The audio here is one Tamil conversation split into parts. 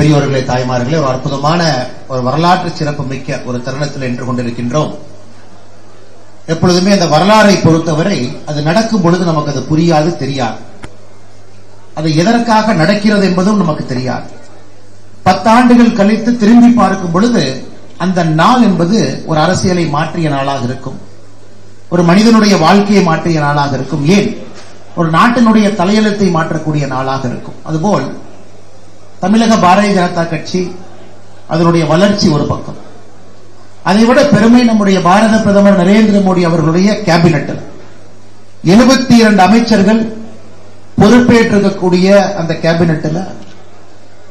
பெரியோர்களே, தாய்மார்களே, ஒரு அற்புதமான ஒரு வரலாற்று சிறப்பு மிக்க ஒரு தருணத்தில் நின்று கொண்டிருக்கின்றோம். எப்பொழுதுமே அந்த வரலாறை பொறுத்தவரை அது நடக்கும் பொழுது நமக்கு அது புரியாது, தெரியாது. அது எதற்காக நடக்கிறது என்பதும் நமக்கு தெரியாது. 10 ஆண்டுகள் கழித்து திரும்பி பார்க்கும் பொழுது அந்த நாள் என்பது ஒரு அரசியலை மாற்றிய நாளாக இருக்கும், ஒரு மனிதனுடைய வாழ்க்கையை மாற்றிய நாளாக இருக்கும், ஏன் ஒரு நாட்டினுடைய தலையெழுத்தை மாற்றக்கூடிய நாளாக இருக்கும். அதுபோல் தமிழக பாரதிய ஜனதா கட்சி, அதனுடைய வளர்ச்சி ஒரு பக்கம். அதைவிட பெருமை நம்முடைய பாரத பிரதமர் நரேந்திர மோடி அவர்களுடைய கேபினெட்டில் 72 அமைச்சர்கள் பொறுப்பேற்றிருக்கக்கூடிய அந்த கேபினெட்டில்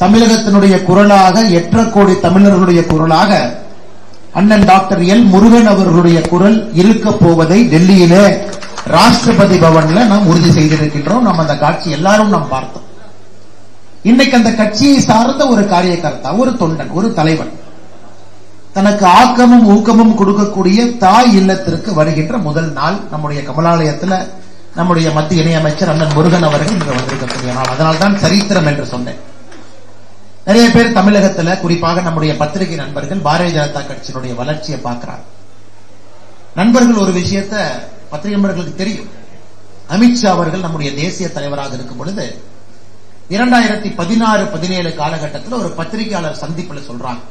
தமிழகத்தினுடைய குரலாக 8.5 கோடி தமிழர்களுடைய குரலாக அண்ணன் டாக்டர் எல் முருகன் அவர்களுடைய குரல் இருக்க போவதை டெல்லியிலே ராஷ்டிரபதி பவன்ல நாம் உறுதி செய்திருக்கின்றோம். நாம் அந்த காட்சி எல்லாரும் நாம் பார்த்தோம். இன்னைக்கு அந்த கட்சியை சார்ந்த ஒரு காரியகர்த்தா, ஒரு தொண்டன், ஒரு தலைவன் தனக்கு ஆக்கமும் ஊக்கமும் கொடுக்கக்கூடிய தாய் இல்லத்திற்கு வருகின்ற முதல் நாள் நம்முடைய கமலாலயத்தில் நம்முடைய மத்திய இணையமைச்சர் அண்ணன் முருகன் அவர்கள் இன்று வந்திருக்கக்கூடிய நாள். அதனால்தான் சரித்திரம் என்று சொன்னேன். நிறைய பேர் தமிழகத்தில், குறிப்பாக நம்முடைய பத்திரிகை நண்பர்கள் பாரதிய ஜனதா கட்சியினுடைய வளர்ச்சியை பார்க்கிறார். நண்பர்கள் ஒரு விஷயத்தை பத்திரிகை நண்பர்களுக்கு தெரியும். அமித்ஷா அவர்கள் நம்முடைய தேசிய தலைவராக இருக்கும் பொழுது 2016-17 காலகட்டத்தில் ஒரு பத்திரிகையாளர் சந்திப்பில் சொல்றாங்க,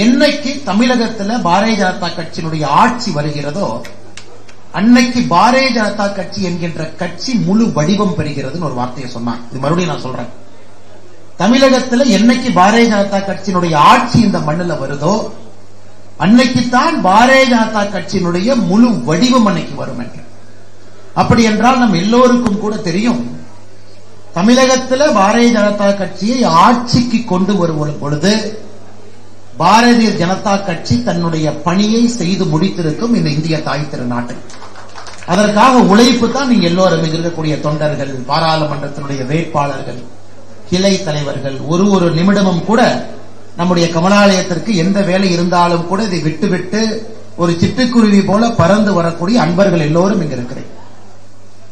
என்னைக்கு தமிழகத்தில் பாரதிய ஜனதா கட்சியினுடைய ஆட்சி வருகிறதோ அன்னைக்கு பாரதிய ஜனதா கட்சி என்கின்ற கட்சி முழு வடிவம் பெறுகிறதுன்னு ஒரு வார்த்தையை சொன்னாங்க. இது மறுபடியும் நான் சொல்றேன். தமிழகத்தில் என்னைக்கு பாரதிய ஜனதா கட்சியினுடைய ஆட்சி இந்த மண்ணில் வருதோ அன்னைக்குத்தான் பாரதிய ஜனதா கட்சியினுடைய முழு வடிவம் அன்னைக்கு வரும் என்று. அப்படி என்றால் நம் எல்லோருக்கும் கூட தெரியும், தமிழகத்தில் பாரதிய ஜனதா கட்சியை ஆட்சிக்கு கொண்டு வருவது பொழுது பாரதிய ஜனதா கட்சி தன்னுடைய பணியை செய்து முடித்திருக்கும் இந்த இந்திய தாய் திருநாட்டில். அதற்காக உழைப்பு தான் நீங்க எல்லோரும் இருக்கக்கூடிய தொண்டர்கள், பாராளுமன்றத்தினுடைய வேட்பாளர்கள், கிளை தலைவர்கள், ஒரு நிமிடமும் கூட நம்முடைய கமலாலயத்திற்கு எந்த வேலை இருந்தாலும் கூட இதை விட்டுவிட்டு ஒரு சிட்டுக்குருவி போல பறந்து வரக்கூடிய அன்பர்கள் எல்லோரும் இங்க இருக்கிறேன்.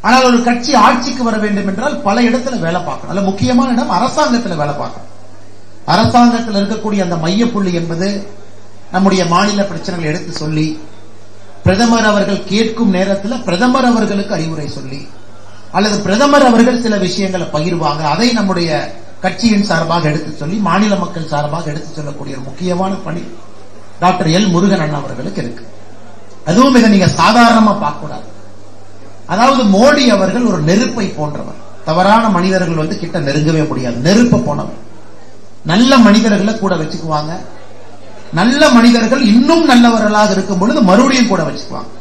ஆனால் ஒரு கட்சி ஆட்சிக்கு வர வேண்டும் என்றால் பல இடத்துல வேலை பார்க்கணும். அல்ல, முக்கியமான இடம் அரசாங்கத்தில் வேலை பார்க்கணும். அரசாங்கத்தில் இருக்கக்கூடிய அந்த மையப்புள்ளி என்பது நம்முடைய மாநில பிரச்சனைகளை எடுத்து சொல்லி, பிரதமர் அவர்கள் கேட்கும் நேரத்தில் பிரதமர் அவர்களுக்கு அறிவுரை சொல்லி, அல்லது பிரதமர் அவர்கள் சில விஷயங்களை பகிர்வாங்க, அதை நம்முடைய கட்சியின் சார்பாக எடுத்து சொல்லி, மாநில மக்கள் சார்பாக எடுத்து சொல்லக்கூடிய ஒரு முக்கியமான பணி டாக்டர் எல் முருகன் அண்ணா அவர்களுக்கு இருக்கு. அதுவும் இதை நீங்க சாதாரணமா பார்க்க கூடாது. அதாவது மோடி அவர்கள் ஒரு நெருப்பை போன்றவர். தவறான மனிதர்கள் கிட்ட நெருங்கவே முடியாது. நெருப்ப போனவர். நல்ல மனிதர்களை கூட வச்சுக்குவாங்க. நல்ல மனிதர்கள் இன்னும் நல்லவர்களாக இருக்கும் பொழுது மறுபடியும் கூட வச்சுக்குவாங்க.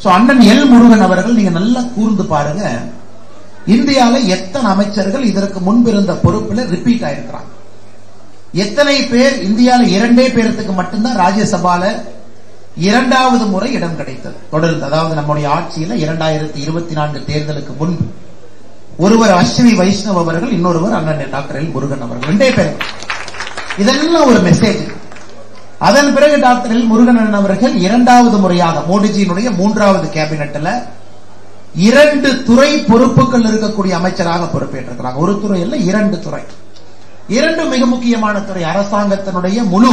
சோ அண்ணன் எல் முருகன் அவர்கள் நீங்க நல்லா கூர்ந்து பாருங்க, இந்தியாவில எத்தனை அமைச்சர்கள் இதற்கு முன்பு இருந்த பொறுப்புல ரிப்பீட் ஆயிருக்கிறாங்க. எத்தனை பேர் இந்தியாவில 2 பேருக்கு மட்டும்தான் ராஜ்யசபால 2வது முறை இடம் கிடைத்தது தொடர்ந்து. அதாவது நம்முடைய ஆட்சியில 2024 தேர்தலுக்கு முன்பு ஒருவர் அஸ்வினி வைஷ்ணவ் அவர்கள், இன்னொருவர் அண்ணன் டாக்டர் எல் முருகன் அவர்கள், 2 பேர். இதெல்லாம் ஒரு மெசேஜ். அதன் பிறகு டாக்டர் எல் முருகன் அவர்கள் 2வது முறையாக மோடிஜியினுடைய 3வது கேபினெட்ல 2 துறை பொறுப்புகள் இருக்கக்கூடிய அமைச்சராக பொறுப்பேற்றிருக்கிறாங்க. ஒரு துறை இல்ல, 2 துறை. 2 மிக முக்கியமான துறை. அரசாங்கத்தினுடைய முழு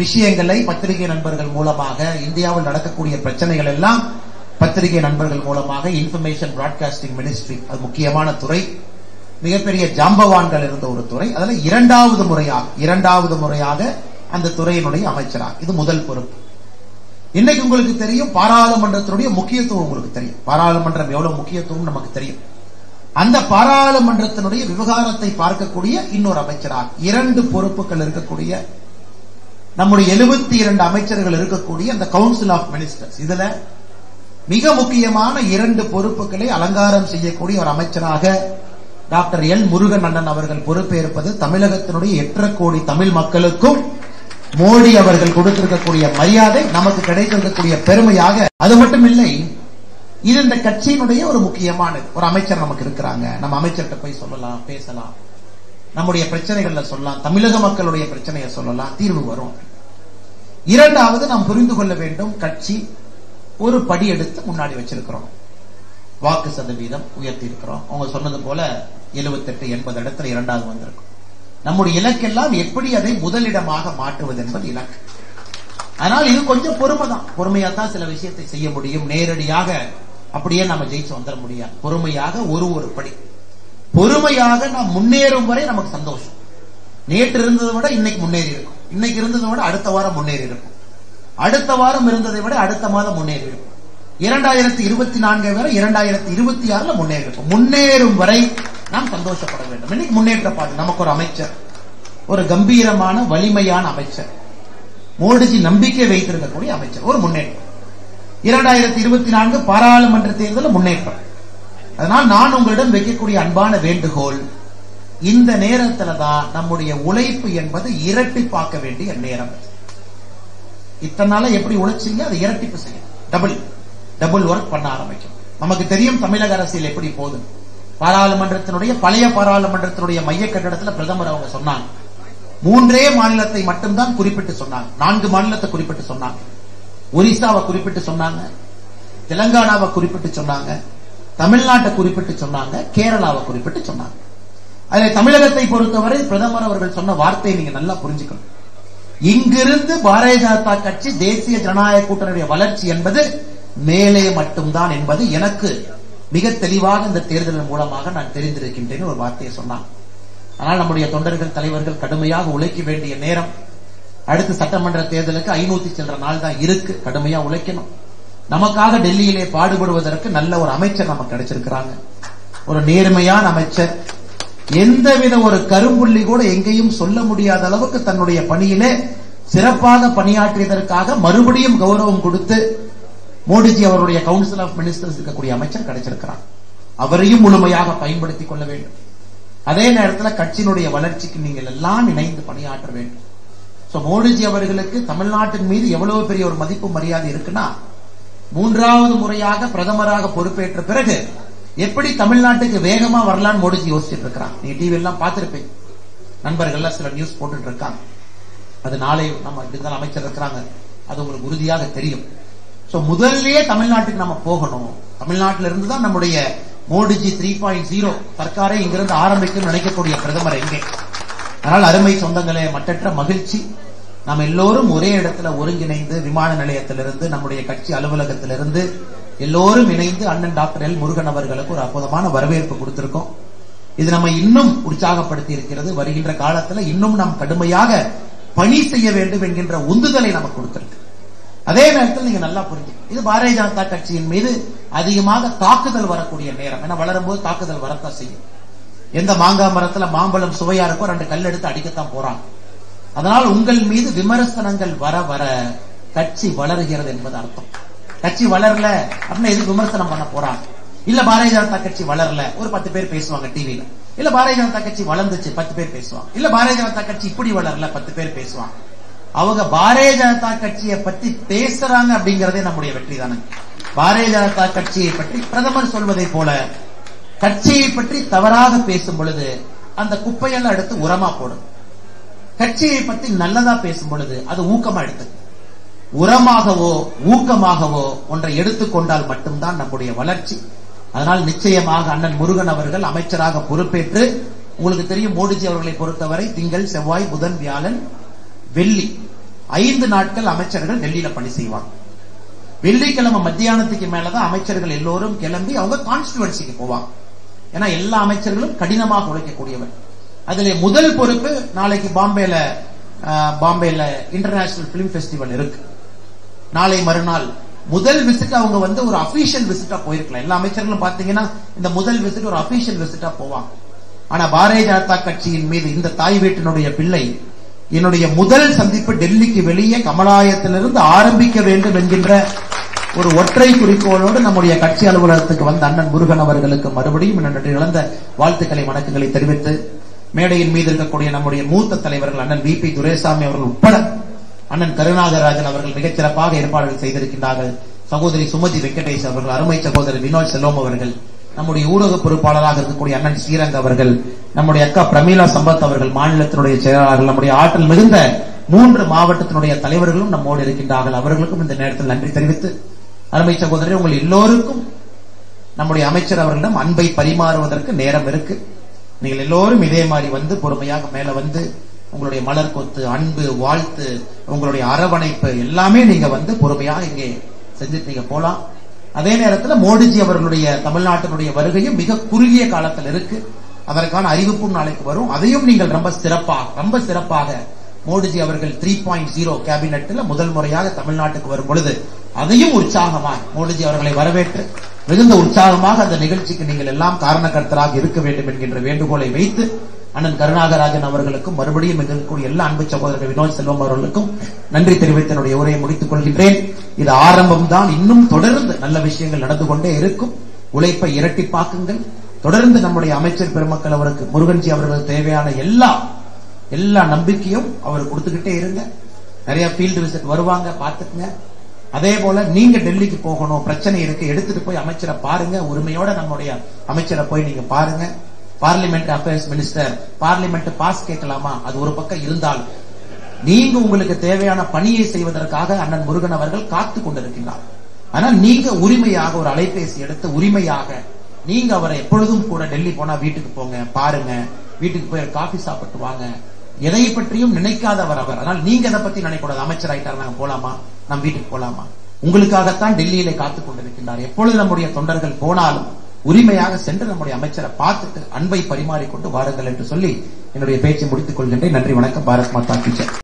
விஷயங்களை பத்திரிகை நண்பர்கள் மூலமாக, இந்தியாவில் நடக்கக்கூடிய பிரச்சனைகள் எல்லாம் பத்திரிகை நண்பர்கள் மூலமாக, இன்ஃபர்மேஷன் பிராட்காஸ்டிங் மினிஸ்ட்ரி, அது முக்கியமான துறை. மிகப்பெரிய ஜாம்பவான்கள் இருந்த ஒரு துறை. அதுல 2வது முறையாக அந்த துறையினுடைய அமைச்சராக. இது முதல் பொறுப்பு. இன்னைக்கு உங்களுக்கு தெரியும், பாராளுமன்றத்தினுடைய முக்கியத்துவம் உங்களுக்கு தெரியும். பாராளுமன்றம் எவ்வளவு முக்கியத்துவம் நமக்கு தெரியும். அந்த பாராளுமன்றத்தினுடைய விவகாரத்தை பார்க்கக்கூடிய இன்னொரு அமைச்சராக 2 பொறுப்புகள் இருக்கக்கூடிய நம்முடைய 72 அமைச்சர்கள் இருக்கக்கூடிய அந்த கவுன்சில் ஆஃப் மினிஸ்டர்ஸ், இதுல மிக முக்கியமான 2 பொறுப்புகளை அலங்காரம் செய்யக்கூடிய ஒரு அமைச்சராக டாக்டர் எல் முருகன் அண்ணன் அவர்கள் பொறுப்பேற்பது தமிழகத்தினுடைய 8.5 கோடி தமிழ் மக்களுக்கும் மோடி அவர்கள் கொடுத்திருக்கக்கூடிய மரியாதை, நமக்கு கிடைத்திருக்கக்கூடிய பெருமையாக. அது மட்டும் இல்லை, இது இந்த கட்சியினுடைய ஒரு முக்கியமான ஒரு அமைச்சர் நமக்கு இருக்கிறாங்க. நம்ம அமைச்சர்கிட்ட போய் சொல்லலாம், பேசலாம், நம்முடைய பிரச்சனைகள்ல சொல்லலாம், தமிழக மக்களுடைய பிரச்சனையை சொல்லலாம், தீர்வு வரும். 2வது நாம் புரிந்து கொள்ள வேண்டும், கட்சி ஒரு படி எடுத்து முன்னாடி வச்சிருக்கிறோம். வாக்கு சதவீதம் உயர்த்தி இருக்கிறோம். அவங்க சொன்னது போல 78-80 இடத்துல 2வது வந்திருக்கும். நம்முடைய இலக்கெல்லாம் எப்படி அதை முதலிடமாக மாற்றுவது என்பது இலக்கு. அதனால் இது கொஞ்சம் பொறுமைதான். பொறுமையா தான் சில விஷயத்தை செய்ய முடியும். நேரடியாக அப்படியே நம்ம ஜெயிச்சு வந்துட முடியாது. பொறுமையாக ஒரு படி பொறுமையாக நாம் முன்னேறும் வரை நமக்கு சந்தோஷம். நேற்று இருந்ததை விட இன்னைக்கு முன்னேறி இருக்கும். இன்னைக்கு இருந்ததை விட அடுத்த வாரம் முன்னேறி இருக்கும். அடுத்த வாரம் இருந்ததை விட அடுத்த மாதம் முன்னேறி இருக்கும். 2024 வரை 2026 முன்னேறி இருக்கும். முன்னேறும் வரை நாம் சந்தோஷப்பட வேண்டும். இன்னைக்கு முன்னேற்ற பாடு. நமக்கு ஒரு அமைச்சர், ஒரு கம்பீரமான வலிமையான அமைச்சர், மோடிஜி நம்பிக்கை வைத்திருக்கக்கூடிய அமைச்சர், ஒரு முன்னேற்றம். 2024 பாராளுமன்ற தேர்தல் முன்னேற்றம். அதனால் நான் உங்களிடம் வைக்கக்கூடிய அன்பான வேண்டுகோள், இந்த நேரத்துல தான் நம்முடைய உழைப்பு என்பது இரட்டிப்பாக்க வேண்டிய நேரம். இத்தனை நாள எப்படி உழைச்சீங்க அதை இரட்டிப்பு செய்யும். டபுள் ஒர்க் பண்ண ஆரம்பிக்கும். நமக்கு தெரியும் தமிழக அரசியல் எப்படி போகுது. பாராளுமன்றத்தினுடைய பழைய பாராளுமன்றத்தினுடைய மைய கட்டடத்தில் பிரதமர் அவங்க சொன்னாங்க, 3 மாநிலத்தை மட்டும்தான் குறிப்பிட்டு சொன்னாங்க. 4 மாநிலத்தை குறிப்பிட்டு சொன்னாங்க. ஒரிசாவை குறிப்பிட்டு சொன்னாங்க, தெலங்கானாவை குறிப்பிட்டு சொன்னாங்க, தமிழ்நாட்டை குறிப்பிட்டு சொன்னாங்க, கேரளாவை குறிப்பிட்டு சொன்னாங்க. அதில் தமிழகத்தை பொறுத்தவரை பிரதமர் அவர்கள் சொன்ன வார்த்தையை நீங்க நல்லா புரிஞ்சுக்கணும். இங்கிருந்து பாரதிய ஜனதா கட்சி தேசிய ஜனநாயக கூட்டணியுடைய வளர்ச்சி என்பது மேலே மட்டும்தான் என்பது எனக்கு மிக தெளிவாக இந்த தேர்தலின் மூலமாக நான் தெரிந்திருக்கின்றேன் ஒரு வார்த்தையை சொன்னாங்க. ஆனால் நம்முடைய தொண்டர்கள் தலைவர்கள் கடுமையாக உழைக்க வேண்டிய நேரம். அடுத்த சட்டமன்ற தேர்தலுக்கு 500 சில்லற நாள் தான் இருக்கு. கடுமையா உழைக்கணும். நமக்காக டெல்லியிலே பாடுபடுவதற்கு நல்ல ஒரு அமைச்சர் நமக்கு கிடைச்சிருக்கிறாங்க. ஒரு நேர்மையான அமைச்சர், எந்தவித ஒரு கரும்புள்ளி கூட எங்கேயும் சொல்ல முடியாத அளவுக்கு தன்னுடைய பணியிலே சிறப்பாக பணியாற்றியதற்காக மறுபடியும் கௌரவம் கொடுத்து மோடிஜி அவருடைய கவுன்சில் ஆஃப் மினிஸ்டர்ஸ் இருக்கக்கூடிய அமைச்சர் கிடைச்சிருக்கிறார். அவரையும் முழுமையாக பயன்படுத்திக் கொள்ள வேண்டும். அதே நேரத்தில் கட்சியினுடைய வளர்ச்சிக்கு நீங்கள் எல்லாம் இணைந்து பணியாற்ற வேண்டும். மோடிஜி அவர்களுக்கு தமிழ்நாட்டின் மீது எவ்வளவு பெரிய ஒரு மதிப்பு மரியாதை இருக்குன்னா, 3வது முறையாக பிரதமராக பொறுப்பேற்ற பிறகு எப்படி தமிழ்நாட்டுக்கு வேகமா வரலான்னு மோடிஜி யோசிச்சுட்டு இருக்கிறாங்க. நீ டிவி எல்லாம் பார்த்திருப்பீங்க. நண்பர்கள் சில நியூஸ் போட்டுட்டு இருக்காங்க. அது நாளை நம்ம இப்படிதான் அமைச்சர் இருக்கிறாங்க, அது உங்களுக்கு உறுதியாக தெரியும். முதல்லயே தமிழ்நாட்டுக்கு நம்ம போகணும். தமிழ்நாட்டில இருந்து தான் நம்முடைய மோடிஜி 3.0 சர்க்காரை இங்கிருந்து ஆரம்பிக்கும் நினைக்கக்கூடிய பிரதமர் எங்கே. அதனால் அருமை சொந்தங்களே, மற்றற்ற மகிழ்ச்சி. நாம் எல்லோரும் ஒரே இடத்துல ஒருங்கிணைந்து விமான நிலையத்திலிருந்து நம்முடைய கட்சி அலுவலகத்திலிருந்து எல்லோரும் இணைந்து அண்ணன் டாக்டர் எல் முருகன் அவர்களுக்கு ஒரு அற்புதமான வரவேற்பு கொடுத்திருக்கோம். இது நம்ம இன்னும் உற்சாகப்படுத்தி இருக்கிறது. வருகின்ற காலத்துல இன்னும் நாம் கடுமையாக பணி செய்ய வேண்டும் என்கின்ற உந்துதலை நமக்கு கொடுத்திருக்கு. அதே நேரத்தில் நீங்க நல்லா புரிஞ்சுக்கணும், இது பாரதிய ஜனதா கட்சியின் மீது அதிகமாக தாக்குதல் வரக்கூடிய நேரம். ஏன்னா வளரும் போது தாக்குதல் வரத்தான் செய்யும். எந்த மாங்காய் மரத்துல மாம்பழம் சுவையா இருக்கோ 2 கல் எடுத்து அடிக்கத்தான் போறாங்க. அதனால் உங்கள் மீது விமர்சனங்கள் வர வர கட்சி வளர்கிறது என்பது அர்த்தம். கட்சி வளரல அப்படின்னா எதுக்கு விமர்சனம் பண்ண போறாங்க? இல்ல பாரதிய ஜனதா கட்சி வளரல, ஒரு 10 பேர் பேசுவாங்க டிவியில. இல்ல பாரதிய ஜனதா கட்சி வளர்ந்துச்சு, 10 பேர் பேசுவாங்க. இல்ல பாரதிய ஜனதா கட்சி இப்படி வளரல, 10 பேர் பேசுவாங்க. அவங்க பாரதிய ஜனதா கட்சியை பத்தி பேசுறாங்க அப்படிங்கறதே நம்முடைய வெற்றி தானே. பாரதிய ஜனதா கட்சியை பற்றி பிரதமர் சொல்வதை போல கட்சியை பற்றி தவறாக பேசும் பொழுது அந்த குப்பையெல்லாம் எடுத்து உரமா போடும். கட்சியை பற்றி நல்லதா பேசும் பொழுது அது ஊக்கமா எடுத்து உரமாகவோ ஊக்கமாகவோ ஒன்றை எடுத்துக்கொண்டால் மட்டும்தான் நம்முடைய வளர்ச்சி. அதனால் நிச்சயமாக அண்ணன் முருகன் அவர்கள் அமைச்சராக பொறுப்பேற்று, உங்களுக்கு தெரியும் மோடிஜி அவர்களை பொறுத்தவரை திங்கள், செவ்வாய், புதன், வியாழன், வெள்ளி 5 நாட்கள் அமைச்சர்கள் டெல்லியில பணி செய்வாங்க. வெள்ளிக்கிழமை மத்தியானத்துக்கு மேலதான் அமைச்சர்கள் எல்லோரும் கிளம்பி அவங்க கான்ஸ்டிடுவன்சிக்கு போவாங்க. ஏன்னா எல்லா அமைச்சர்களும் கடினமாக உழைக்கக்கூடியவர். அதிலே முதல் பொறுப்பு நாளைக்கு பாம்பேல இன்டர்நேஷனல் பிலிம் ஃபெஸ்டிவல் இருக்கு. நாளை மறுநாள் முதல் விசிட் அவங்க ஒரு அபிஷியல் விசிட்டா போயிருக்கலாம். எல்லா அமைச்சர்களும் பாத்தீங்கன்னா இந்த முதல் விசிட் ஒரு அபிஷியல் விசிட்டா போவாங்க. ஆனா பாரதிய ஜனதா கட்சியின் மீது இந்த தாய் வீட்டினுடைய பிள்ளை என்னுடைய முதல் சந்திப்பு டெல்லிக்கு வெளியே கமலாயத்திலிருந்து ஆரம்பிக்க வேண்டும் என்கின்ற ஒரு ஒற்றை குறிக்கோளோடு நம்முடைய கட்சி அலுவலகத்துக்கு வந்த அண்ணன் முருகன் அவர்களுக்கு மறுபடியும் நன்றி இழந்த வாழ்த்துக்களை வணக்கங்களை தெரிவித்து, மேடையின் மீது இருக்கக்கூடிய நம்முடைய மூத்த தலைவர்கள் அண்ணன் VP துரைசாமி அவர்கள் உட்பட அண்ணன் கருணாகராஜன் அவர்கள் மிகச்சிறப்பாக ஏற்பாடுகள் செய்திருக்கின்றார்கள். சகோதரி சுமதி வெங்கடேஷ் அவர்கள், அருமை சகோதரர் வினோத் செல்வம் அவர்கள், நம்முடைய ஊடக பொறுப்பாளராக இருக்கக்கூடிய அண்ணன் ஸ்ரீரங் அவர்கள், நம்முடைய அக்கா பிரமீளா சம்பத் அவர்கள் மாநிலத்தினுடைய செயலாளர்கள், நம்முடைய ஆற்றல் மிகுந்த 3 மாவட்டத்தினுடைய தலைவர்களும் நம்மோடு இருக்கின்றார்கள். அவர்களுக்கும் இந்த நேரத்தில் நன்றி தெரிவித்து, அருமை சகோதரர் உங்கள் எல்லோருக்கும் நம்முடைய அமைச்சர் அவர்களிடம் அன்பை பரிமாறுவதற்கு நேரம் இருக்கு. நீங்கள் எல்லோரும் இதே மாதிரி வந்து பொறுமையாக மேல வந்து உங்களுடைய மலர் கொத்து, அன்பு, வாழ்த்து, உங்களுடைய அரவணைப்பு எல்லாமே நீங்க வந்து பொறுமையாக இங்கே செஞ்சுட்டு நீங்க போலாம். அதே நேரத்தில் மோடிஜி அவர்களுடைய தமிழ்நாட்டினுடைய வருகையும் மிக குறுகிய காலத்தில் இருக்கு. அதற்கான அறிவிப்பும் நாளைக்கு வரும். அதையும் நீங்கள் ரொம்ப சிறப்பாக மோடிஜி அவர்கள் 3.0 கேபினெட்ல முதல் முறையாக தமிழ்நாட்டுக்கு வரும் பொழுது அதையும் உற்சாகமாக மோடிஜி அவர்களை வரவேற்று மிகுந்த உற்சாகமாக அந்த நிகழ்ச்சிக்கு நீங்கள் எல்லாம் காரணகர்த்தராக இருக்க வேண்டும் என்கின்ற வேண்டுகோளை வைத்து அண்ணன் கருணாகராஜன் அவர்களுக்கும் மறுபடியும் இருக்கக்கூடிய எல்லா அன்பு சகோதரர்கள் வினோத் செல்வம் அவர்களுக்கும் நன்றி தெரிவித்து என்னுடைய உரையை முடித்துக் கொள்கின்றேன். இது ஆரம்பம் தான். இன்னும் தொடர்ந்து நல்ல விஷயங்கள் நடந்து கொண்டே இருக்கும். உழைப்பை இரட்டிப்பாக்குங்கள். தொடர்ந்து நம்முடைய அமைச்சர் பெருமக்கள் அவருக்கு முருகன்ஜி அவர்களுக்கு தேவையான எல்லா நம்பிக்கையும் அவர் கொடுத்துக்கிட்டே இருங்க. நிறைய ஃபீல்டு விசிட் வருவாங்க, பாத்துக்குங்க. அதே போல நீங்க டெல்லிக்கு போகணும், பிரச்சனை இருக்கு, எடுத்துட்டு போய் அமைச்சரை பாருங்க. உரிமையோட நம்முடைய அமைச்சரை போய் நீங்க பாருங்க. Parliament affairs minister parliament pass கேட்கலாமா, அது ஒரு பக்கம் இருந்தால் நீங்க உங்களுக்கு தேவையான பணியை செய்வதற்காக அண்ணன் முருகன் அவர்கள் காத்துக் கொண்டிருக்கிறார். ஆனால் நீங்க உரிமையாக ஒரு அலைபேசி எடுத்து உரிமையாக நீங்க அவரை எப்பொழுதும் கூட டெல்லி போனா வீட்டுக்கு போங்க, பாருங்க, வீட்டுக்கு போய் காபி சாப்பிட்டு வாங்க. எதை பற்றியும் நினைக்காதவர் அவர். அதனால் நீங்க எதை பத்தி நினைக்கூடாது. அமைச்சர் ஆயிட்டார், நாங்க போலாமா, நம் வீட்டுக்கு போலாமா, உங்களுக்காகத்தான் டெல்லியிலே காத்துக் கொண்டிருக்கின்றார். எப்பொழுது நம்முடைய தொண்டர்கள் போனாலும் உரிமையாக சென்று நம்முடைய அமைச்சரை பார்த்துட்டு அன்பை பரிமாறிக்கொண்டு வாருங்கள் என்று சொல்லி என்னுடைய பேச்சை முடித்துக் கொள்கின்றேன். நன்றி, வணக்கம். பாரத் மாதா கி ஜெய்.